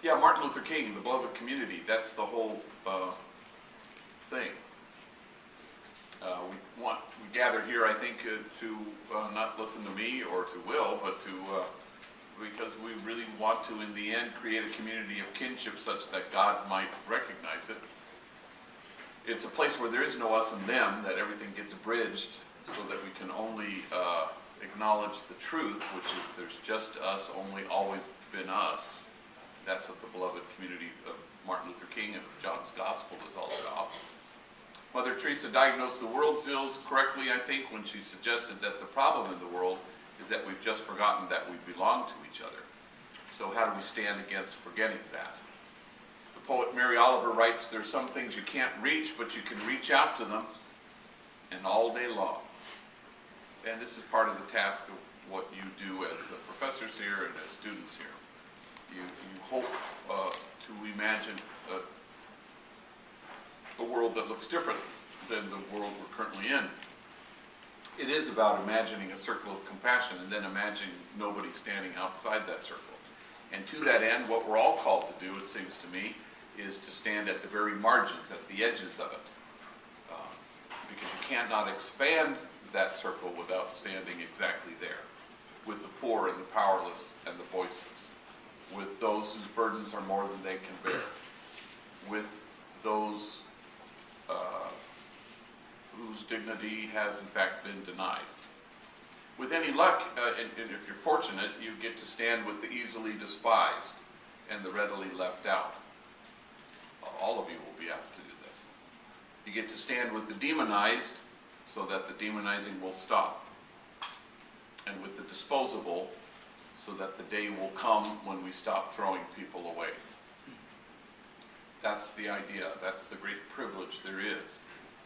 Yeah, Martin Luther King, the beloved community, that's the whole thing. We gather here, I think, to not listen to me or to Will, but to because we really want to, in the end, create a community of kinship such that God might recognize it. It's a place where there is no us and them, that everything gets bridged so that we can only acknowledge the truth, which is there's just us, only always been us. That's what the beloved community of Martin Luther King and of John's Gospel is all about. Mother Teresa diagnosed the world's ills correctly, I think, when she suggested that the problem in the world is that we've just forgotten that we belong to each other. So how do we stand against forgetting that? The poet Mary Oliver writes, "There's some things you can't reach, but you can reach out to them, and all day long." And this is part of the task of what you do as professors here and as students here. You hope to imagine a world that looks different than the world we're currently in. It is about imagining a circle of compassion and then imagining nobody standing outside that circle. And to that end, what we're all called to do, it seems to me, is to stand at the very margins, at the edges of it. Because you cannot expand that circle without standing exactly there, with the poor and the powerless and the voiceless, with those whose burdens are more than they can bear, with those whose dignity has in fact been denied. With any luck, and if you're fortunate, you get to stand with the easily despised and the readily left out. All of you will be asked to do this. You get to stand with the demonized so that the demonizing will stop, and with the disposable so that the day will come when we stop throwing people away. That's the idea. That's the great privilege there is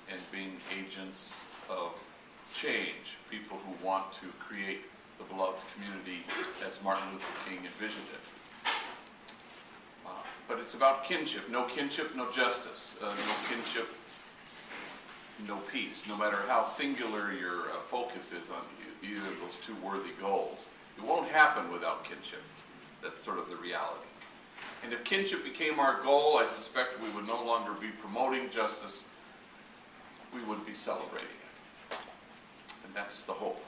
in being agents of change, people who want to create the beloved community as Martin Luther King envisioned it. But it's about kinship. No kinship, no justice. No kinship, no peace. No matter how singular your focus is on either of those two worthy goals, it won't happen without kinship. That's sort of the reality. And if kinship became our goal, I suspect we would no longer be promoting justice, we would be celebrating it. And that's the hope.